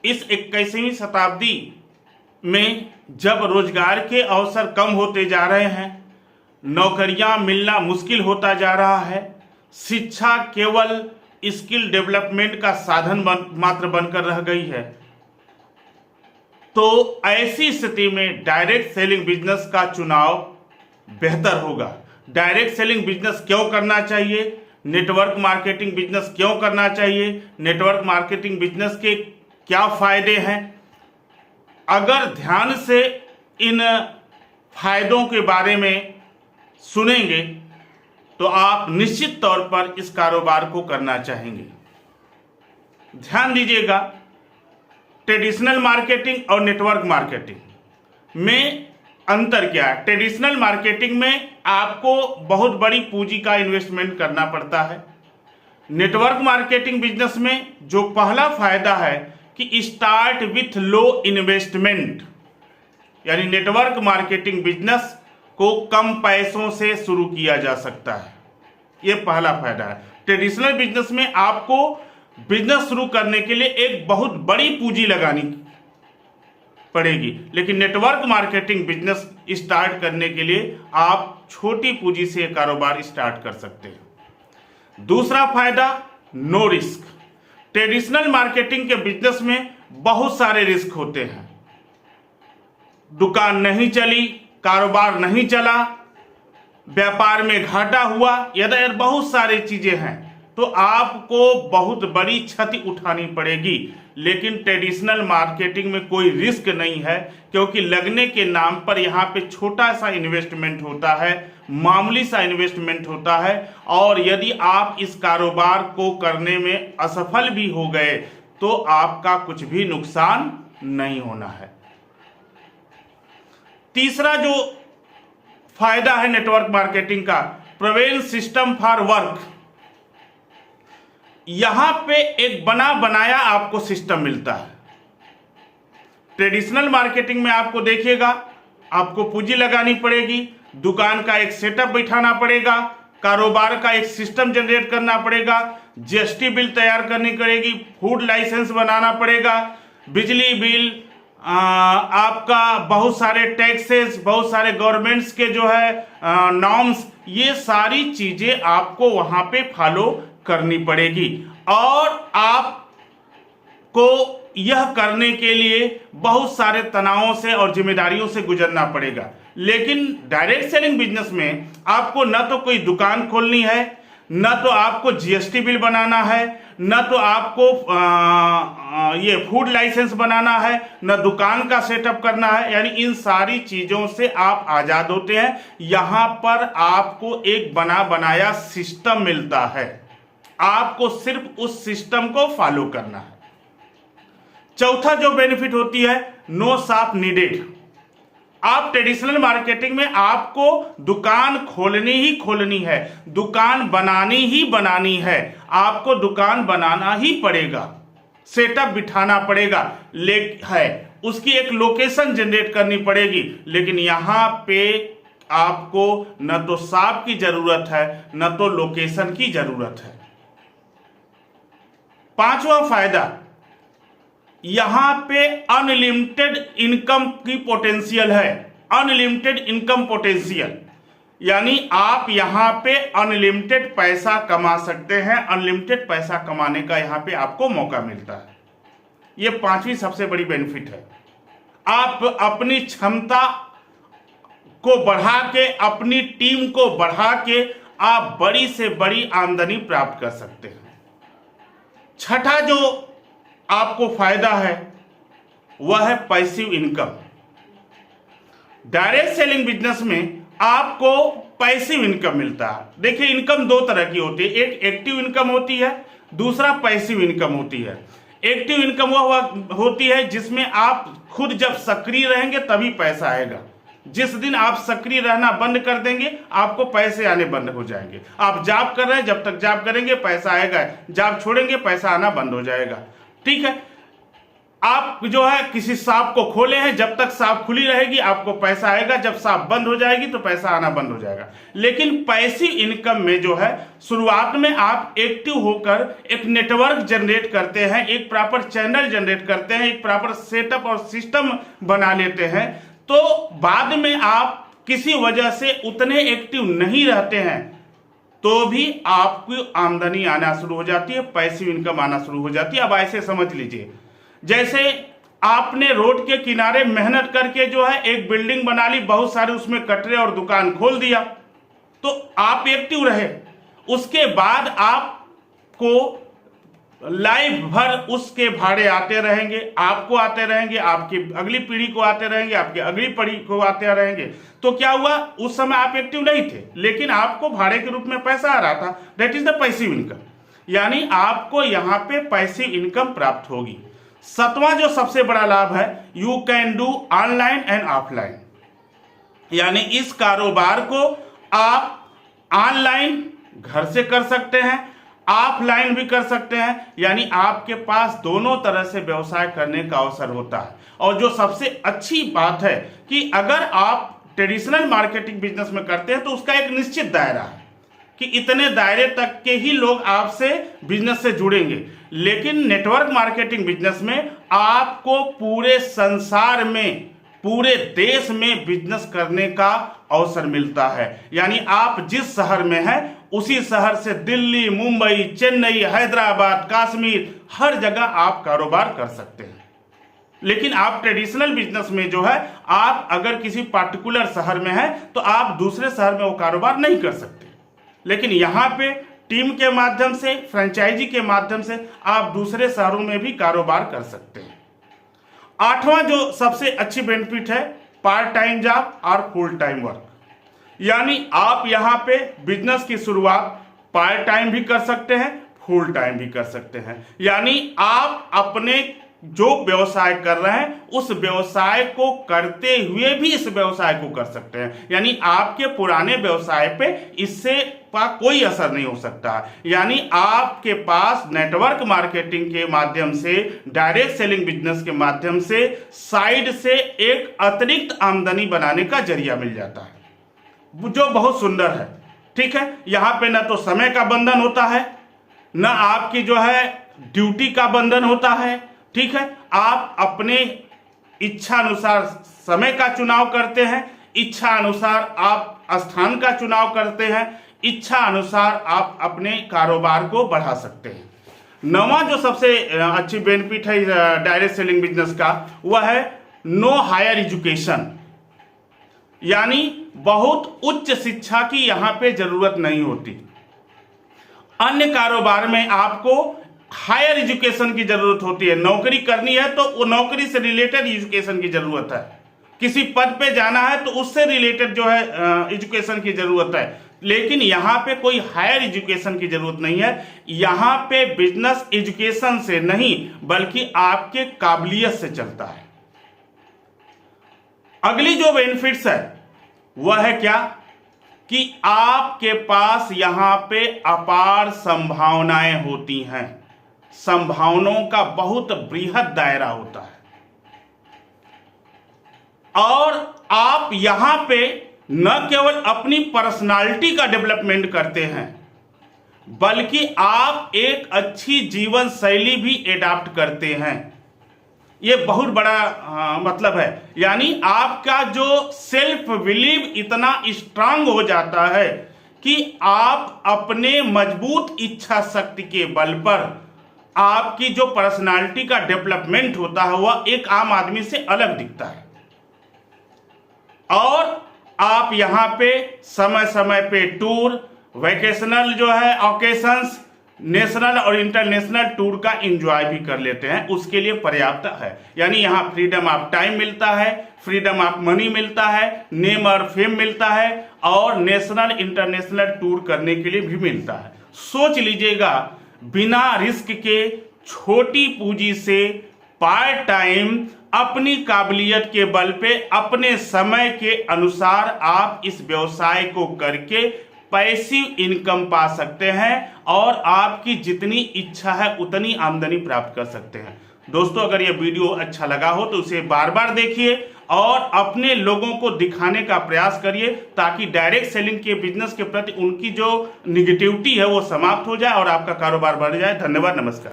इस 21वीं शताब्दी में जब रोजगार के अवसर कम होते जा रहे हैं, नौकरियां मिलना मुश्किल होता जा रहा है, शिक्षा केवल स्किल डेवलपमेंट का साधन मात्र बनकर रह गई है, तो ऐसी स्थिति में डायरेक्ट सेलिंग बिजनेस का चुनाव बेहतर होगा। डायरेक्ट सेलिंग बिजनेस क्यों करना चाहिए? नेटवर्क मार्केटिंग बिजनेस क्यों करना चाहिए? नेटवर्क मार्केटिंग बिजनेस के क्या फायदे हैं? अगर ध्यान से इन फायदों के बारे में सुनेंगे तो आप निश्चित तौर पर इस कारोबार को करना चाहेंगे। ध्यान दीजिएगा, ट्रेडिशनल मार्केटिंग और नेटवर्क मार्केटिंग में अंतर क्या है? ट्रेडिशनल मार्केटिंग में आपको बहुत बड़ी पूंजी का इन्वेस्टमेंट करना पड़ता है। नेटवर्क मार्केटिंग बिजनेस में जो पहला फायदा है कि स्टार्ट विथ लो इन्वेस्टमेंट, यानी नेटवर्क मार्केटिंग बिजनेस को कम पैसों से शुरू किया जा सकता है। यह पहला फायदा है। ट्रेडिशनल बिजनेस में आपको बिजनेस शुरू करने के लिए एक बहुत बड़ी पूंजी लगानी पड़ेगी, लेकिन नेटवर्क मार्केटिंग बिजनेस स्टार्ट करने के लिए आप छोटी पूंजी से कारोबार स्टार्ट कर सकते हैं। दूसरा फायदा, नो रिस्क। ट्रेडिशनल मार्केटिंग के बिजनेस में बहुत सारे रिस्क होते हैं। दुकान नहीं चली, कारोबार नहीं चला, व्यापार में घाटा हुआ, या बहुत सारी चीजें हैं, तो आपको बहुत बड़ी क्षति उठानी पड़ेगी। लेकिन ट्रेडिशनल मार्केटिंग में कोई रिस्क नहीं है, क्योंकि लगने के नाम पर यहाँ पे छोटा सा इन्वेस्टमेंट होता है, मामूली सा इन्वेस्टमेंट होता है, और यदि आप इस कारोबार को करने में असफल भी हो गए तो आपका कुछ भी नुकसान नहीं होना है। तीसरा जो फायदा है नेटवर्क मार्केटिंग का, प्रोवेन सिस्टम फॉर वर्क। यहां पे एक बना बनाया आपको सिस्टम मिलता है। ट्रेडिशनल मार्केटिंग में आपको देखिएगा, आपको पूंजी लगानी पड़ेगी, दुकान का एक सेटअप बैठाना पड़ेगा, कारोबार का एक सिस्टम जनरेट करना पड़ेगा, जीएसटी बिल तैयार करनी पड़ेगी, फूड लाइसेंस बनाना पड़ेगा, बिजली बिल, आपका बहुत सारे टैक्सेस, बहुत सारे गवर्नमेंट्स के जो है नॉर्म्स, ये सारी चीजें आपको वहां पे फॉलो करनी पड़ेगी। और आपको यह करने के लिए बहुत सारे तनावों से और जिम्मेदारियों से गुजरना पड़ेगा। लेकिन डायरेक्ट सेलिंग बिजनेस में आपको न तो कोई दुकान खोलनी है, न तो आपको जीएसटी बिल बनाना है, न तो आपको ये फूड लाइसेंस बनाना है, न दुकान का सेटअप करना है, यानी इन सारी चीजों से आप आजाद होते हैं। यहां पर आपको एक बना बनाया सिस्टम मिलता है, आपको सिर्फ उस सिस्टम को फॉलो करना है। चौथा जो बेनिफिट होती है, नो शॉप नीडेड। आप ट्रेडिशनल मार्केटिंग में आपको दुकान खोलनी ही खोलनी है, दुकान बनानी ही बनानी है, आपको दुकान बनाना ही पड़ेगा, सेटअप बिठाना पड़ेगा, उसकी एक लोकेशन जनरेट करनी पड़ेगी। लेकिन यहां पे आपको न तो शॉप की जरूरत है, न तो लोकेशन की जरूरत है। पांचवा फायदा, यहां पे अनलिमिटेड इनकम की पोटेंशियल है। अनलिमिटेड इनकम पोटेंशियल, यानी आप यहां पे अनलिमिटेड पैसा कमा सकते हैं, अनलिमिटेड पैसा कमाने का यहां पे आपको मौका मिलता है। यह पांचवी सबसे बड़ी बेनिफिट है। आप अपनी क्षमता को बढ़ा के, अपनी टीम को बढ़ा के आप बड़ी से बड़ी आमदनी प्राप्त कर सकते हैं। छठा जो आपको फायदा है वह है passive income. Direct selling business में आपको पैसिव इनकम मिलता है। देखिए, इनकम दो तरह की होती है, एक एक्टिव इनकम होती है, दूसरा पैसिव इनकम होती है। एक्टिव इनकम वह होती है जिसमें आप खुद जब सक्रिय रहेंगे तभी पैसा आएगा। जिस दिन आप सक्रिय रहना बंद कर देंगे आपको पैसे आने बंद हो जाएंगे। आप जॉब कर रहे हैं, जब तक जॉब करेंगे पैसा आएगा, जॉब छोड़ेंगे पैसा आना बंद हो जाएगा। ठीक है, आप जो है किसी शॉप को खोले हैं, जब तक शॉप खुली रहेगी आपको पैसा आएगा, जब शॉप बंद हो जाएगी तो पैसा आना बंद हो जाएगा। लेकिन पैसिव इनकम में जो है शुरुआत में आप एक्टिव होकर एक नेटवर्क जनरेट करते हैं, एक प्रॉपर चैनल जनरेट करते हैं, एक प्रॉपर सेटअप और सिस्टम बना लेते हैं, तो बाद में आप किसी वजह से उतने एक्टिव नहीं रहते हैं तो भी आपकी आमदनी आना शुरू हो जाती है, पैसिव इनकम आना शुरू हो जाती है। अब ऐसे समझ लीजिए, जैसे आपने रोड के किनारे मेहनत करके जो है एक बिल्डिंग बना ली, बहुत सारे उसमें कटरे और दुकान खोल दिया, तो आप एक्टिव रहे। उसके बाद आपको लाइफ भर उसके भाड़े आते रहेंगे, आपको आते रहेंगे, आपकी अगली पीढ़ी को आते रहेंगे, आपकी अगली पीढ़ी को आते रहेंगे। तो क्या हुआ, उस समय आप एक्टिव नहीं थे लेकिन आपको भाड़े के रूप में पैसा आ रहा था। That is the passive income, यानी आपको यहां पे पैसिव इनकम प्राप्त होगी। सातवां जो सबसे बड़ा लाभ है, you can do online and offline, यानी इस कारोबार को आप ऑनलाइन घर से कर सकते हैं, ऑफलाइन भी कर सकते हैं, यानी आपके पास दोनों तरह से व्यवसाय करने का अवसर होता है। और जो सबसे अच्छी बात है कि अगर आप ट्रेडिशनल मार्केटिंग बिजनेस में करते हैं तो उसका एक निश्चित दायरा है कि इतने दायरे तक के ही लोग आपसे बिजनेस से जुड़ेंगे। लेकिन नेटवर्क मार्केटिंग बिजनेस में आपको पूरे संसार में, पूरे देश में बिजनेस करने का अवसर मिलता है, यानी आप जिस शहर में हैं उसी शहर से दिल्ली, मुंबई, चेन्नई, हैदराबाद, कश्मीर, हर जगह आप कारोबार कर सकते हैं। लेकिन आप ट्रेडिशनल बिजनेस में जो है, आप अगर किसी पार्टिकुलर शहर में हैं तो आप दूसरे शहर में वो कारोबार नहीं कर सकते। लेकिन यहाँ पे टीम के माध्यम से, फ्रेंचाइजी के माध्यम से आप दूसरे शहरों में भी कारोबार कर सकते हैं। आठवां जो सबसे अच्छी बेनिफिट है, पार्ट टाइम जॉब और फुल टाइम वर्क, यानी आप यहाँ पे बिजनेस की शुरुआत पार्ट टाइम भी कर सकते हैं, फुल टाइम भी कर सकते हैं। यानी आप अपने जो व्यवसाय कर रहे हैं उस व्यवसाय को करते हुए भी इस व्यवसाय को कर सकते हैं, यानी आपके पुराने व्यवसाय पे इससे का कोई असर नहीं हो सकता। यानी आपके पास नेटवर्क मार्केटिंग के माध्यम से, डायरेक्ट सेलिंग बिजनेस के माध्यम से साइड से एक अतिरिक्त आमदनी बनाने का जरिया मिल जाता है, जो बहुत सुंदर है। ठीक है, यहाँ पे ना तो समय का बंधन होता है, ना आपकी जो है ड्यूटी का बंधन होता है। ठीक है, आप अपने इच्छा अनुसार समय का चुनाव करते हैं, इच्छा अनुसार आप स्थान का चुनाव करते हैं, इच्छा अनुसार आप अपने कारोबार को बढ़ा सकते हैं। नौवां जो सबसे अच्छी बेनिफिट है डायरेक्ट सेलिंग बिजनेस का, वह है नो हायर एजुकेशन, यानी बहुत उच्च शिक्षा की यहां पे जरूरत नहीं होती। अन्य कारोबार में आपको हायर एजुकेशन की जरूरत होती है, नौकरी करनी है तो वो नौकरी से रिलेटेड एजुकेशन की जरूरत है, किसी पद पे जाना है तो उससे रिलेटेड जो है एजुकेशन की जरूरत है। लेकिन यहाँ पे कोई हायर एजुकेशन की जरूरत नहीं है। यहाँ पे बिजनेस एजुकेशन से नहीं बल्कि आपके काबिलियत से चलता है। अगली जो बेनिफिट्स है वह है क्या, कि आपके पास यहां पे अपार संभावनाएं होती हैं, संभावनाओं का बहुत बृहद दायरा होता है, और आप यहां पे न केवल अपनी पर्सनालिटी का डेवलपमेंट करते हैं बल्कि आप एक अच्छी जीवन शैली भी एडाप्ट करते हैं। ये बहुत बड़ा मतलब है, यानी आपका जो सेल्फ बिलीव इतना स्ट्रांग हो जाता है कि आप अपने मजबूत इच्छा शक्ति के बल पर आपकी जो पर्सनालिटी का डेवलपमेंट होता है वह एक आम आदमी से अलग दिखता है। और आप यहाँ पे समय समय पे टूर, वैकेशनल जो है ऑकेशंस, नेशनल और इंटरनेशनल टूर का एंजॉय भी कर लेते हैं, उसके लिए पर्याप्त है। यानी यहाँ फ्रीडम ऑफ टाइम मिलता है, फ्रीडम ऑफ मनी मिलता है, नेम और फेम मिलता है, और नेशनल इंटरनेशनल टूर करने के लिए भी मिलता है। सोच लीजिएगा, बिना रिस्क के छोटी पूंजी से पार्ट टाइम अपनी काबिलियत के बल पे अपने समय के अनुसार आप इस व्यवसाय को करके पैसिव इनकम पा सकते हैं और आपकी जितनी इच्छा है उतनी आमदनी प्राप्त कर सकते हैं। दोस्तों अगर यह वीडियो अच्छा लगा हो तो उसे बार बार देखिए और अपने लोगों को दिखाने का प्रयास करिए, ताकि डायरेक्ट सेलिंग के बिजनेस के प्रति उनकी जो निगेटिविटी है वो समाप्त हो जाए और आपका कारोबार बढ़ जाए। धन्यवाद, नमस्कार।